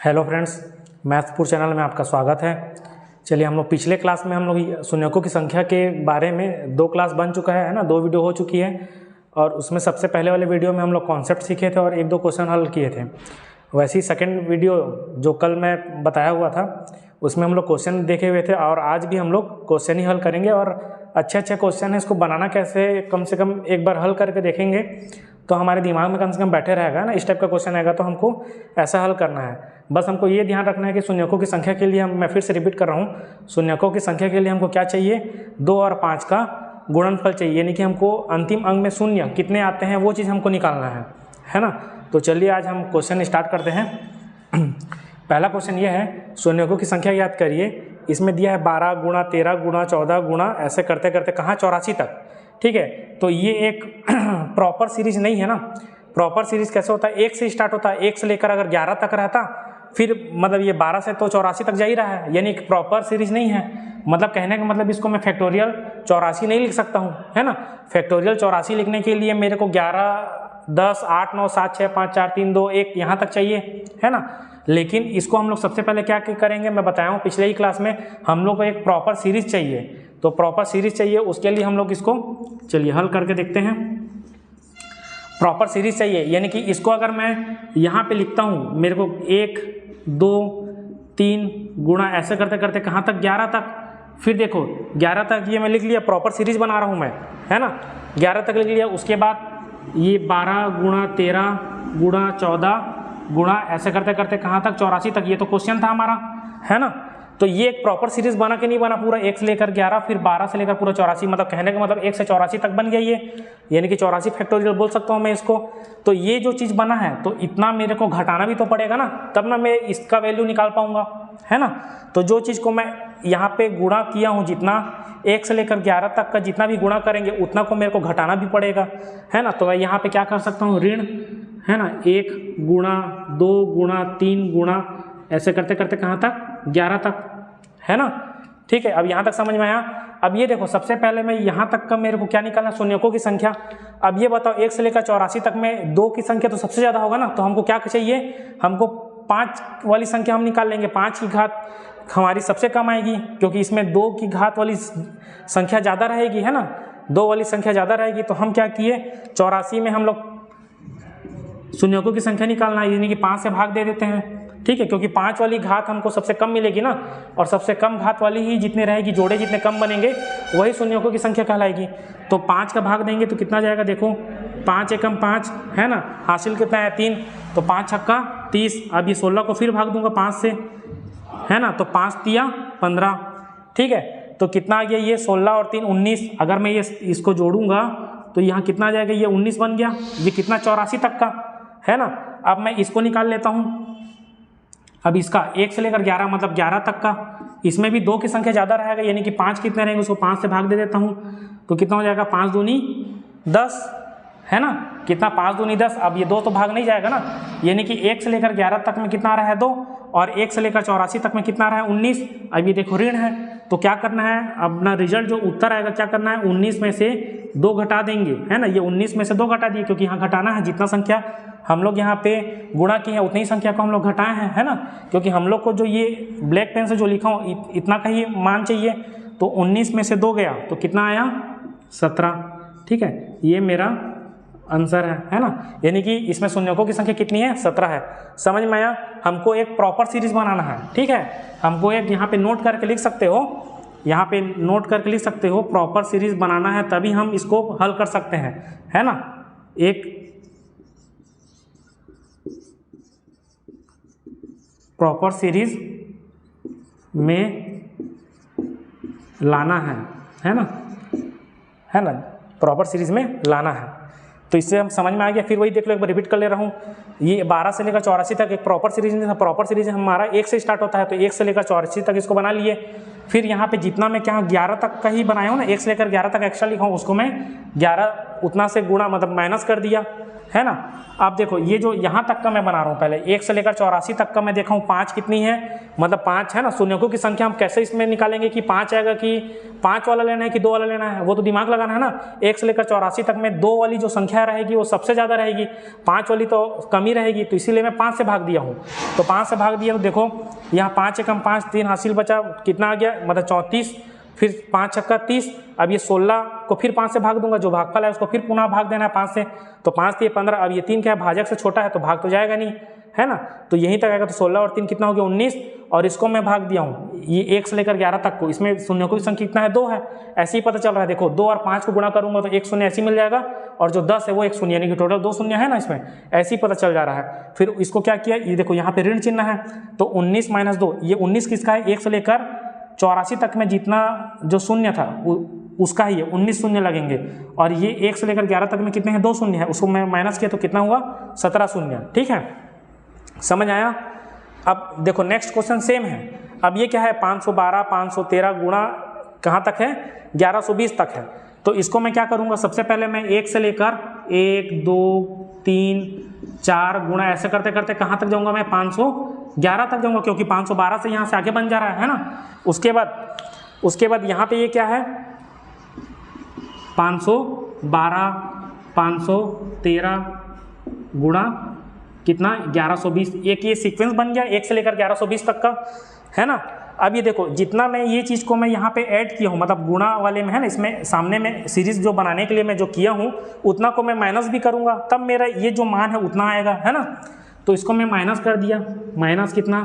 Hello friends, मैथपुर channel में आपका स्वागत है। चलिए, हम लोग पिछले क्लास में हम लोग शून्यकों की संख्या के बारे में 2 क्लास बन चुका है ना, 2 वीडियो हो चुकी है। और उसमें सबसे पहले वाले वीडियो में हम लोग कॉन्सेप्ट सीखे थे और 1-2 क्वेश्चन हल किए थे। वैसे ही सेकंड वीडियो जो कल मैं बताया हुआ था उसमें हम लोग क्वेश्चन देखे हुए थे और आज भी हम लोग क्वेश्चन ही हल करेंगे। और अच्छे क्वेश्चन है, इसको बनाना कैसे कम से कम एक बार हल करके देखेंगे तो हमारे दिमाग में कम से कम बैठे रहेगा ना। इस टाइप का क्वेश्चन आएगा तो हमको ऐसा हल करना है। बस हमको ये ध्यान रखना है कि शून्यकों की संख्या के लिए मैं फिर से रिपीट कर रहा हूँ, शून्यकों की संख्या के लिए हमको क्या चाहिए, 2 और 5 का गुणनफल चाहिए। यानी कि हमको अंतिम अंक में शून्य कितने आते हैं वो चीज़ हमको निकालना है ना। तो चलिए आज हम क्वेश्चन स्टार्ट करते हैं। पहला क्वेश्चन ये है, शून्यकों की संख्या याद करिए। इसमें दिया है 12 गुणा 13 गुणा 14 गुणा ऐसे करते करते कहाँ 84 तक। ठीक है, तो ये एक प्रॉपर सीरीज नहीं है ना। प्रॉपर सीरीज कैसे होता है, 1 से स्टार्ट होता है, 1 से लेकर अगर 11 तक रहता फिर मतलब ये 12 से तो 84 तक जा ही रहा है, यानी एक प्रॉपर सीरीज नहीं है। मतलब कहने का मतलब इसको मैं फैक्टोरियल 84 नहीं लिख सकता हूँ, है ना। फैक्टोरियल 84 लिखने के लिए मेरे को 11, 10, 8, 9, 7, 6, 5, 4, 3, 2, 1 यहाँ तक चाहिए, है ना। लेकिन इसको हम लोग सबसे पहले क्या करेंगे, मैं बताया हूँ पिछले ही क्लास में, हम लोग को एक प्रॉपर सीरीज चाहिए। तो प्रॉपर सीरीज चाहिए, उसके लिए हम लोग इसको चलिए हल करके देखते हैं। प्रॉपर सीरीज चाहिए, यानी कि इसको अगर मैं यहाँ पे लिखता हूँ, मेरे को 1, 2, 3 गुणा ऐसे करते करते कहाँ तक, 11 तक। फिर देखो 11 तक ये मैं लिख लिया, प्रॉपर सीरीज बना रहा हूँ मैं, है ना। 11 तक लिख लिया, उसके बाद ये 12 गुणा 13 गुणा 14 गुणा ऐसे करते करते कहाँ तक, 84 तक। ये तो क्वेश्चन था हमारा, है ना। तो ये एक प्रॉपर सीरीज बना कि नहीं बना, पूरा 1 से लेकर 11 फिर 12 से लेकर पूरा 84, मतलब कहने का मतलब 1 से 84 तक बन गया ये, यानी कि 84 फैक्टोरियल बोल सकता हूँ मैं इसको। तो ये जो चीज़ बना है तो इतना मेरे को घटाना भी तो पड़ेगा ना, तब ना मैं इसका वैल्यू निकाल पाऊंगा, है ना। तो जो चीज़ को मैं यहाँ पे गुणा किया हूँ, जितना 1 से लेकर 11 तक का जितना भी गुणा करेंगे उतना को मेरे को घटाना भी पड़ेगा, है ना। तो मैं यहाँ पे क्या कर सकता हूँ, ऋण, है ना, 1 गुणा 2 गुणा 3 गुणा ऐसे करते करते कहाँ तक, 11 तक, है ना। ठीक है, अब यहाँ तक समझ में आया। अब ये देखो, सबसे पहले मैं यहाँ तक का मेरे को क्या निकालना, शून्यकों की संख्या। अब ये बताओ 1 से लेकर 84 तक में 2 की संख्या तो सबसे ज़्यादा होगा ना, तो हमको क्या चाहिए, हमको 5 वाली संख्या हम निकाल लेंगे। 5 की घात हमारी सबसे कम आएगी, क्योंकि इसमें 2 की घात वाली संख्या ज़्यादा रहेगी, है ना। 2 वाली संख्या ज़्यादा रहेगी। तो हम क्या किए, 84 में हम लोग शून्यकों की संख्या निकालना है, यानी कि 5 से भाग दे देते हैं। ठीक है, क्योंकि 5 वाली घात हमको सबसे कम मिलेगी ना, और सबसे कम घात वाली ही जितने रहेगी, जोड़े जितने कम बनेंगे वही शून्यकों की संख्या कहलाएगी। तो 5 का भाग देंगे तो कितना जाएगा, देखो 5 एकम 5, है ना। हासिल कितना है, 3, तो 5 छक्का 30। अब ये 16 को फिर भाग दूंगा 5 से, है ना, तो 5 तिया 15। ठीक है, तो कितना आ गया, ये 16 और 3 19। अगर मैं ये इसको जोड़ूंगा तो यहाँ कितना आ जाएगा, ये 19 बन गया। ये कितना, 84 तक का, है ना। अब मैं इसको निकाल लेता हूँ। अब इसका 1 से लेकर 11 मतलब 11 तक का, इसमें भी 2 की संख्या ज़्यादा रहेगा, यानी कि 5 कितने रहेंगे, उसको 5 से भाग दे देता हूँ। तो कितना हो जाएगा, 5 दूनी 10, है ना। कितना, 5 दूनी 10। अब ये 2 तो भाग नहीं जाएगा ना, यानी कि 1 से लेकर 11 तक में कितना आ रहा है, 2, और 1 से लेकर 84 तक में कितना आ रहा है, 19। अब ये देखो ऋण है, तो क्या करना है, अपना रिजल्ट जो उत्तर आएगा क्या करना है, 19 में से 2 घटा देंगे, है ना। ये 19 में से 2 घटा दिए, क्योंकि यहाँ घटाना है, जितना संख्या हम लोग यहाँ पे गुणा किए हैं उतनी ही संख्या को हम लोग घटाए हैं, है ना। क्योंकि हम लोग को जो ये ब्लैक पेन से जो लिखा हूँ इतना का ही मान चाहिए। तो 19 में से 2 गया तो कितना आया, 17। ठीक है, ये मेरा आंसर है ना। यानी कि इसमें शून्यकों की संख्या कितनी है, 17 है। समझ में आया। हमको एक प्रॉपर सीरीज बनाना है, ठीक है। हमको एक यहाँ पे नोट करके लिख सकते हो, यहाँ पे नोट करके लिख सकते हो, प्रॉपर सीरीज बनाना है तभी हम इसको हल कर सकते हैं, है ना। एक प्रॉपर सीरीज में लाना है ना, प्रॉपर सीरीज में लाना है। तो इससे हम समझ में आ गया। फिर वही देख लो, एक बार रिपीट कर ले रहा हूँ। ये 12 से लेकर 84 तक एक प्रॉपर सीरीज में था। प्रॉपर सीरीज हमारा 1 से स्टार्ट होता है, तो 1 से लेकर 84 तक इसको बना लिए। फिर यहाँ पे जितना मैं क्या 11 तक का ही बनाया हूँ ना, 1 से लेकर 11 तक एक्स्ट्रा लिखा हूँ, उसको मैं 11 उतना से गुणा मतलब माइनस कर दिया। है ना। अब देखो ये जो यहाँ तक का मैं बना रहा हूँ, पहले 1 से लेकर 84 तक का मैं देखा हूँ 5 कितनी है, मतलब 5 है ना। शून्यकों की संख्या हम कैसे इसमें निकालेंगे कि 5 आएगा कि 5 वाला लेना है कि 2 वाला लेना है, वो तो दिमाग लगाना है ना। 1 से लेकर 84 तक में 2 वाली जो संख्या रहेगी वो सबसे ज़्यादा रहेगी, 5 वाली तो कम ही रहेगी, तो इसीलिए मैं 5 से भाग दिया हूँ। तो 5 से भाग दिया तो देखो यहाँ 5 एकम 5, 3 हासिल बचा, कितना आ गया, मतलब 34, फिर 5 छक्का 30। अब ये 16 को फिर 5 से भाग दूंगा, जो भागफल है उसको फिर पुनः भाग देना है 5 से, तो 5 3 15। अब ये 3 क्या है, भाजक से छोटा है तो भाग तो जाएगा नहीं, है ना। तो यहीं तक आएगा, तो 16 और 3 कितना हो गया 19, और इसको मैं भाग दिया हूँ ये 1 से लेकर 11 तक को। इसमें शून्यों की संख्या कितना है, 2 है, ऐसे ही पता चल रहा है। देखो 2 और 5 को गुणा करूंगा तो 1 शून्य ऐसे ही मिल जाएगा, और जो 10 है वो 1 शून्य, यानी कि टोटल 2 शून्य है ना इसमें, ऐसे ही पता चल जा रहा है। फिर इसको क्या किया, ये देखो यहाँ पे ऋण चिन्ह है, तो 19 - 2, ये 19 किसका है, 1 से लेकर 84 तक में जितना जो शून्य था उसका ही है, 19 शून्य लगेंगे। और ये 1 से लेकर 11 तक में कितने हैं, 2 शून्य है, उसको मैं माइनस किया तो कितना हुआ, 17 शून्य। ठीक है, समझ आया। अब देखो नेक्स्ट क्वेश्चन सेम है। अब ये क्या है, 512 513 गुणा कहाँ तक है, 1120 तक है। तो इसको मैं क्या करूँगा, सबसे पहले मैं 1 से लेकर 1 2 3 4 गुणा ऐसे करते करते कहाँ तक जाऊँगा, मैं 511 तक जाऊँगा, क्योंकि 512 से यहाँ से आगे बन जा रहा है ना। उसके बाद यहाँ पे ये क्या है, 512 513 गुणा कितना, 1120। एक ये सीक्वेंस बन गया 1 से लेकर 1120 तक का, है ना। अब ये देखो जितना मैं ये चीज़ को मैं यहाँ पे ऐड किया हूँ, मतलब गुणा वाले में है ना, इसमें सामने में सीरीज जो बनाने के लिए मैं जो किया हूँ उतना को मैं माइनस भी करूँगा, तब मेरा ये जो मान है उतना आएगा, है ना। तो इसको मैं माइनस कर दिया, माइनस कितना,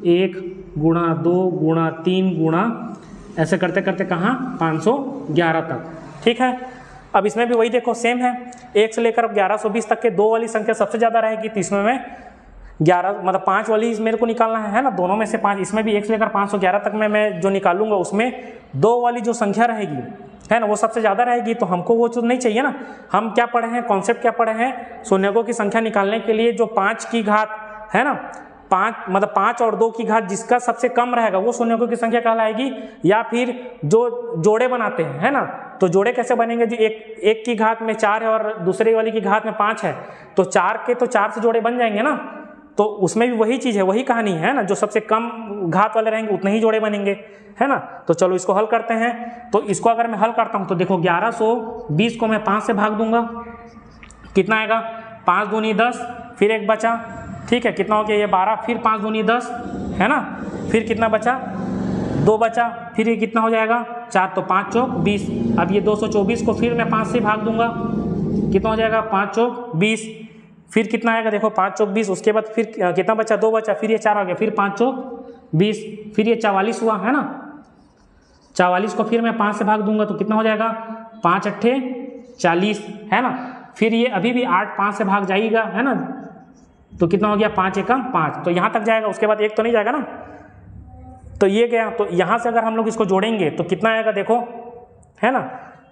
1 गुणा 2 गुणा 3 गुणा ऐसे करते करते कहाँ, 511 तक। ठीक है, अब इसमें भी वही देखो सेम है, 1 से लेकर 1120 तक के 2 वाली संख्या सबसे ज़्यादा रहेगी, तो इसमें मैं 11 मतलब 5 वाली मेरे को निकालना है ना, दोनों में से 5। इसमें भी 1 से लेकर 511 तक में मैं जो निकालूंगा उसमें 2 वाली जो संख्या रहेगी, है ना, वो सबसे ज़्यादा रहेगी। तो हमको वो चीज़ नहीं चाहिए ना। हम क्या पढ़े हैं, कॉन्सेप्ट क्या पढ़े हैं, शून्यकों की संख्या निकालने के लिए जो 5 की घात है ना, 5 मतलब 5 और 2 की घात जिसका सबसे कम रहेगा वो शून्यकों की संख्या कहलाएगी। या फिर जो जोड़े बनाते हैं, है ना, तो जोड़े कैसे बनेंगे, जो एक की घात में 4 है और दूसरे वाली की घात में 5 है, तो 4 के तो 4 से जोड़े बन जाएंगे ना। तो उसमें भी वही चीज़ है, वही कहानी है ना, जो सबसे कम घात वाले रहेंगे उतने ही जोड़े बनेंगे, है ना। तो चलो इसको हल करते हैं। तो इसको अगर मैं हल करता हूँ तो देखो 1120 को मैं 5 से भाग दूंगा, कितना आएगा, 5 दूनी 10, फिर 1 बचा, ठीक है, कितना हो गया ये 12, फिर 5 दूनी 10, है ना, फिर कितना बचा, 2 बचा, फिर ये कितना हो जाएगा 4, तो 5 चौक 20। अब ये 224 को फिर मैं 5 से भाग दूंगा, कितना हो जाएगा, 5 चौक 20, फिर कितना आएगा, देखो 5 चौक 20, उसके बाद फिर कितना बचा, 2 बचा, फिर ये 4 आ गया, फिर 5 चौक 20, फिर ये 44 हुआ, है ना। 44 को फिर मैं 5 से भाग दूंगा तो कितना हो जाएगा, 5 अट्ठे 40, है ना। फिर ये अभी भी 8 5 से भाग जाएगा, है ना, तो कितना हो गया, 5 एकम 5, तो यहाँ तक जाएगा, उसके बाद 1 तो नहीं जाएगा ना। तो ये गया, तो यहाँ से अगर हम लोग इसको जोड़ेंगे तो कितना आएगा देखो, है ना।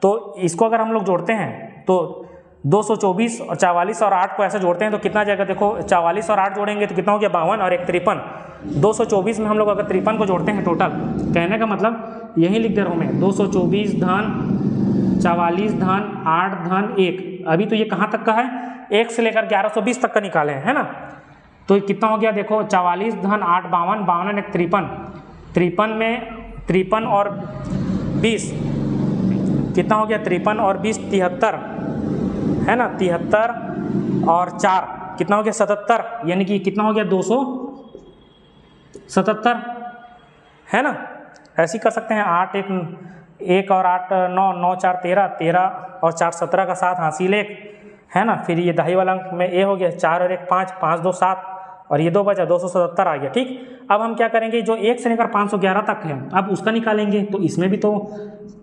तो इसको अगर हम लोग जोड़ते हैं तो 224 और 44 और 8 को ऐसे जोड़ते हैं तो कितना जाएगा, देखो 44 और 8 जोड़ेंगे तो कितना हो गया 52 और 1 53। 224 में हम लोग अगर 53 को जोड़ते हैं टोटल, कहने का मतलब यही लिख दे रहा हूँ मैं, 224 धन 44 धन 8 धन 1। अभी तो ये कहाँ तक का है, 1 से लेकर 1120 तक का निकाले हैं, है ना। तो कितना हो गया देखो, 44 धन 8 52, 52 1 53, 53 में 53 और 20 कितना हो गया, 53 और 20 73, है ना, 73 और 4 कितना हो गया 77, यानी कि कितना हो गया 277, है ना। ऐसे ही कर सकते हैं, 8 1 और 8 9 9 4 13 13 और 4 17 का 7 हासिल 1, है ना। फिर ये दहाई वाला अंक में ए हो गया, 4 और 1 5 5 2 7 और ये 2 बचा, 277 आ गया। ठीक, अब हम क्या करेंगे, जो 1 से लेकर 511 तक है अब उसका निकालेंगे, तो इसमें भी तो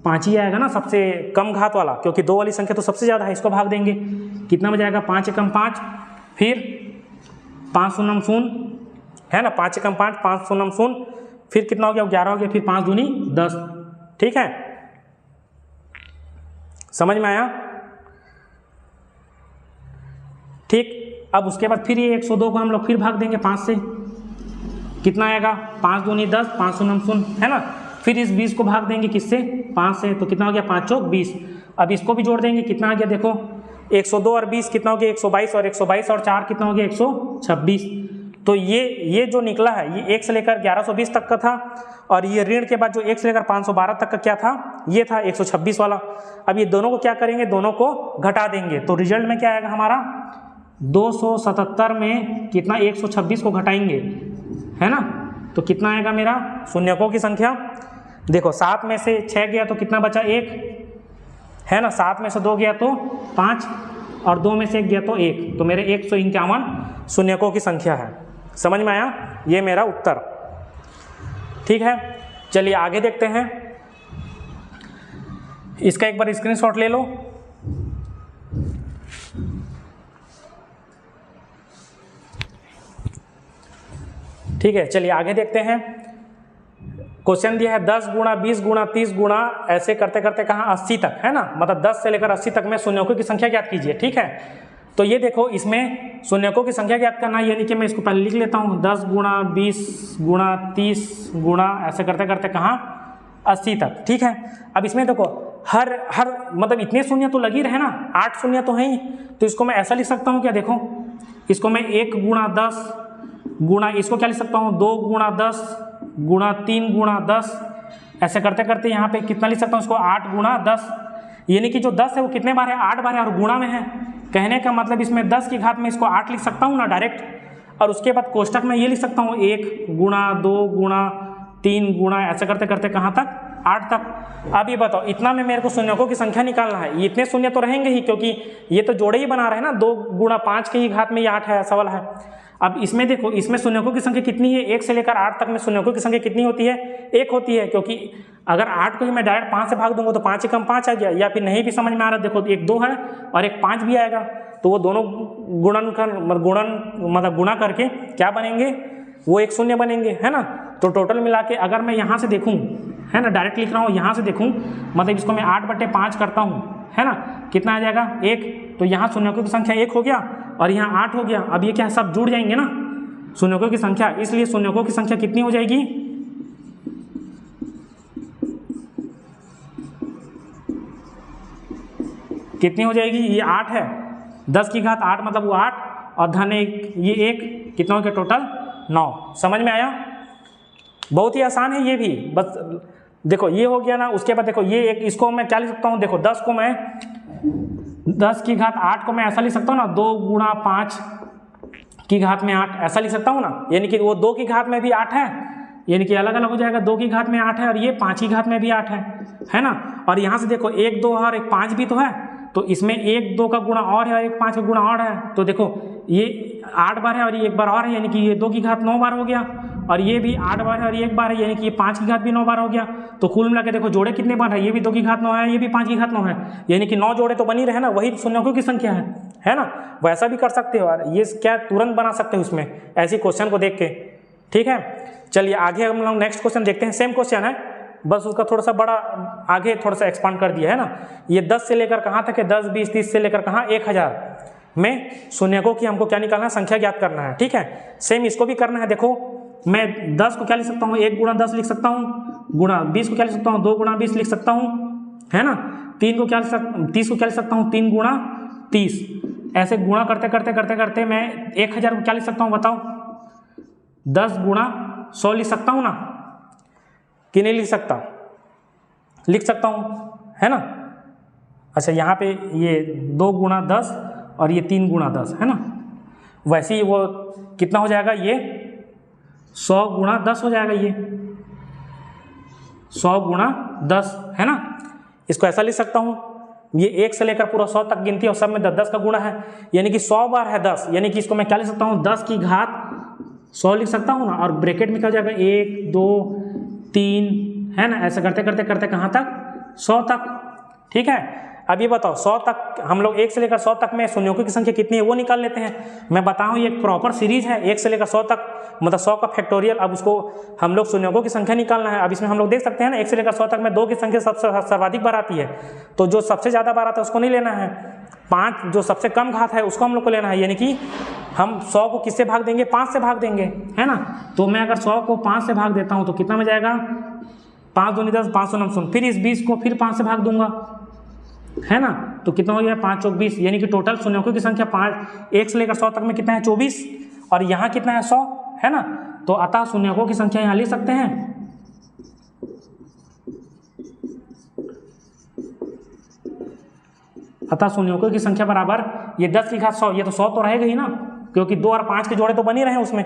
5 ही आएगा ना, सबसे कम घात वाला, क्योंकि 2 वाली संख्या तो सबसे ज़्यादा है, इसको भाग देंगे, कितना में जाएगा, 5 एकम 5, फिर 5 शून्य शून्य, है ना, 5 एकम 5 5 शून्य शून्य, फिर कितना हो गया 11 हो गया, फिर 5 दूनी 10। ठीक है, समझ में आया। ठीक, अब उसके बाद फिर ये 102 को हम लोग फिर भाग देंगे 5 से, कितना आएगा, 5 दूनी 10 5 शून्य शून्य, है ना। फिर इस 20 को भाग देंगे किससे, 5 से, तो कितना हो गया 5 चौक 20। अब इसको भी जोड़ देंगे, कितना आ गया देखो, 102 और 20 कितना हो गया 122, और 122 और 4 कितना हो गया 126। तो ये जो निकला है ये 1 से लेकर 1120 तक का था, और ये ऋण के बाद जो 1 से लेकर 512 तक का क्या था, ये था 126 वाला। अब ये दोनों को क्या करेंगे, दोनों को घटा देंगे, तो रिजल्ट में क्या आएगा हमारा 277 में कितना 126 को घटाएंगे, है ना, तो कितना आएगा मेरा शून्यकों की संख्या। देखो 7 में से 6 गया तो कितना बचा 1, है ना, 7 में से 2 गया तो 5, और 2 में से 1 गया तो 1, तो मेरे 151 शून्यकों की संख्या है। समझ में आया, ये मेरा उत्तर। ठीक है, चलिए आगे देखते हैं। इसका एक बार स्क्रीनशॉट ले लो। ठीक है, चलिए आगे देखते हैं। क्वेश्चन दिया है 10 गुणा 20 गुणा 30 गुणा ऐसे करते करते कहाँ 80 तक, है ना, मतलब 10 से लेकर 80 तक में शून्यकों की संख्या ज्ञात कीजिए। ठीक है, तो ये देखो इसमें शून्यकों की संख्या ज्ञात करना है, यानी कि मैं इसको पहले लिख लेता हूँ 10 गुणा 20 गुणा 30 गुणा ऐसे करते करते कहाँ 80 तक। ठीक है, अब इसमें देखो हर मतलब इतने शून्य तो लगी रहे ना, 8 शून्य तो है ही, तो इसको मैं ऐसा लिख सकता हूँ क्या, देखो इसको मैं 1 गुणा 10 गुणा, इसको क्या लिख सकता हूँ 2 गुणा 10 गुणा 3 गुणा 10, ऐसे करते करते यहाँ पे कितना लिख सकता हूँ इसको 8 गुणा 10, यानी कि जो 10 है वो कितने बार है 8 बार है, और गुणा में है। कहने का मतलब इसमें 10 की घात में इसको 8 लिख सकता हूँ ना डायरेक्ट, और उसके बाद कोष्टक में ये लिख सकता हूँ 1 गुणा 2 गुणा 3 गुणा ऐसे करते करते कहाँ तक 8 तक। अब ये बताओ इतना में मेरे को शून्यकों की संख्या निकालना है, इतने शून्य तो रहेंगे ही क्योंकि ये तो जोड़े ही बना रहे हैं ना, 2 गुणा 5 की ही घात में ये 8 है, ऐसा वाला है। अब इसमें देखो इसमें शून्यकों की संख्या कितनी है, 1 से लेकर 8 तक में शून्यकों की संख्या कितनी होती है, 1 होती है, क्योंकि अगर 8 को ही मैं डायरेक्ट 5 से भाग दूंगा तो 5 कम 5 आ गया, या फिर नहीं भी समझ में आ रहा, देखो एक 2 है और एक 5 भी आएगा, तो वो दोनों गुणा करके क्या बनेंगे, वो एक शून्य बनेंगे, है ना। तो टोटल मिला के अगर मैं यहाँ से देखूँ, है ना, डायरेक्ट लिख रहा हूँ, यहाँ से देखूँ मतलब इसको मैं 8/5 करता हूँ, है ना, कितना आ जाएगा 1, तो यहाँ शून्यकों की संख्या 1 हो गया और यहाँ 8 हो गया। अब ये क्या है, सब जुड़ जाएंगे ना शून्यकों की संख्या, इसलिए शून्यकों की संख्या कितनी हो जाएगी, कितनी हो जाएगी, ये 8 है, 10 की घात 8 मतलब वो 8, और धन 1 ये 1, कितना हो गया टोटल 9। समझ में आया, बहुत ही आसान है ये भी, बस देखो ये हो गया ना। उसके बाद देखो ये एक, इसको मैं क्या लिख सकता हूँ, देखो 10 को मैं 10 की घात 8 को मैं ऐसा लिख सकता हूँ ना, 2 गुणा 5 की घात में 8 ऐसा लिख सकता हूँ ना, यानी कि वो 2 की घात में भी 8 है, यानी कि अलग अलग हो जाएगा, 2 की घात में 8 है और ये 5 की घात में भी 8 है ना। और यहाँ से देखो 1 2 और 1 5 भी तो है, तो इसमें 1 2 का गुणा और है और 1 5 का गुणा और है, तो देखो ये 8 बार है और ये 1 बार और है, यानी कि ये 2 की घात 9 बार हो गया, और ये भी 8 बार है और ये 1 बार है, यानी कि ये 5 की घात भी 9 बार हो गया। तो कुल मिला के देखो जोड़े कितने बार है, ये भी 2 की घात 9 है, ये भी 5 की घात 9 है, यानी कि 9 जोड़े तो बनी रहे ना, वही शून्यकों की संख्या है ना। वैसा भी कर सकते हो और ये क्या तुरंत बना सकते हो उसमें ऐसे क्वेश्चन को देख के। ठीक है, चलिए आगे हम लोग नेक्स्ट क्वेश्चन देखते हैं। सेम क्वेश्चन है, बस उसका थोड़ा सा बड़ा आगे थोड़ा सा एक्सपांड कर दिया है ना। ये 10 से लेकर कहाँ तक है, 10 20 30 से लेकर कहाँ 1000 में शून्यकों की हमको क्या निकालना है, संख्या ज्ञात करना है। ठीक है, सेम इसको भी करना है। देखो मैं 10 को क्या लिख सकता हूँ, 1 गुणा 10 लिख सकता हूँ, गुणा 20 को क्या लिख सकता हूँ, 2 गुणा 20 लिख सकता हूँ, है ना। 30 को क्या लिख सकता हूँ, 3 गुणा 30, ऐसे गुणा करते करते करते करते मैं 1000 को क्या लिख सकता हूँ बताओ, 10 गुणा 100 लिख सकता हूँ ना, कि नहीं लिख सकता, लिख सकता हूँ, है ना। अच्छा यहाँ पे ये 2 गुणा 10 और ये 3 गुणा 10 है ना, वैसे ही वो कितना हो जाएगा, ये 100 गुणा 10 हो जाएगा, ये 100 गुणा 10 है ना। इसको ऐसा लिख सकता हूँ, ये 1 से लेकर पूरा 100 तक गिनती है और सब में 10 का गुणा है, यानी कि 100 बार है 10, यानी कि इसको मैं क्या लिख सकता हूँ, 10 की घात 100 लिख सकता हूँ ना, और ब्रैकेट में क्या हो जाएगा 1 2 3 है ना, ऐसे करते करते करते कहाँ तक 100 तक। ठीक है, अब ये बताओ 100 तक हम लोग 1 से लेकर 100 तक में शून्यकों की संख्या कितनी है वो निकाल लेते हैं। मैं बताऊँ ये एक प्रॉपर सीरीज है, 1 से लेकर 100 तक, मतलब 100 का फैक्टोरियल। अब उसको हम लोग शून्यकों की संख्या निकालना है। अब इसमें हम लोग देख सकते हैं ना 1 से लेकर 100 तक में 2 की संख्या सबसे सर्वाधिक बार आती है, तो जो सबसे ज़्यादा बार आता है उसको नहीं लेना है, 5 जो सबसे कम घात है उसको हम लोग को लेना है, यानी कि हम 100 को किससे भाग देंगे, 5 से भाग देंगे, है ना। तो मैं अगर 100 को 5 से भाग देता हूँ तो कितना में जाएगा, 5 दूनी 10, 5 9 फिर इस 20 को फिर 5 से भाग दूंगा है ना। तो कितना हो गया 5 चौक 20, यानी कि टोटल शून्यकों की संख्या 5 1 से लेकर 100 तक में कितना है 24, और यहाँ कितना है 100, है ना। तो अतः शून्यकों की संख्या यहाँ लिख सकते हैं। अतः शून्यकों की संख्या बराबर ये 10 की घात 100, ये तो 100 तो रहेगा ही ना, क्योंकि 2 और 5 के जोड़े तो बन ही रहे हैं उसमें,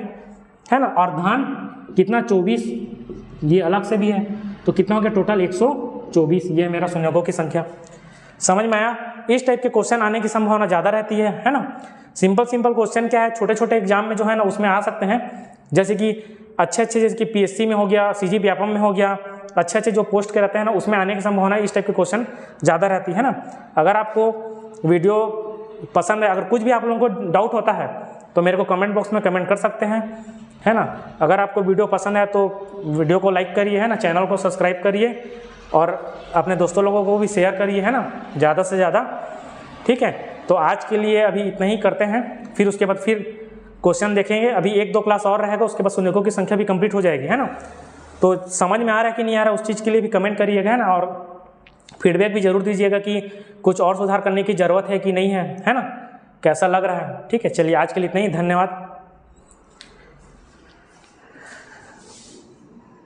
है ना। और धन कितना 24, ये अलग से भी है, तो कितना हो गया टोटल 124, ये मेरा शून्यकों की संख्या। समझ में आया। इस टाइप के क्वेश्चन आने की संभावना ज़्यादा रहती है ना। सिंपल क्वेश्चन क्या है, छोटे छोटे एग्जाम में जो है ना उसमें आ सकते हैं, जैसे कि अच्छे जैसे कि पीएससी में हो गया, सीजी व्यापम में हो गया, अच्छे जो पोस्ट के रहते हैं ना उसमें आने की संभावना इस टाइप के क्वेश्चन ज़्यादा रहती है ना। अगर आपको वीडियो पसंद है, अगर कुछ भी आप लोगों को डाउट होता है तो मेरे को कमेंट बॉक्स में कमेंट कर सकते हैं, है ना। अगर आपको वीडियो पसंद है तो वीडियो को लाइक करिए, है ना, चैनल को सब्सक्राइब करिए और अपने दोस्तों लोगों को भी शेयर करिए, है ना, ज़्यादा से ज़्यादा। ठीक है, तो आज के लिए अभी इतना ही करते हैं, फिर उसके बाद फिर क्वेश्चन देखेंगे। अभी 1-2 क्लास और रहेगा, उसके बाद शून्यकों की संख्या भी कंप्लीट हो जाएगी, है ना। तो समझ में आ रहा है कि नहीं आ रहा, उस चीज़ के लिए भी कमेंट करिएगा, है ना, और फीडबैक भी जरूर दीजिएगा कि कुछ और सुधार करने की ज़रूरत है कि नहीं है ना, कैसा लग रहा है। ठीक है, चलिए आज के लिए इतना ही, धन्यवाद।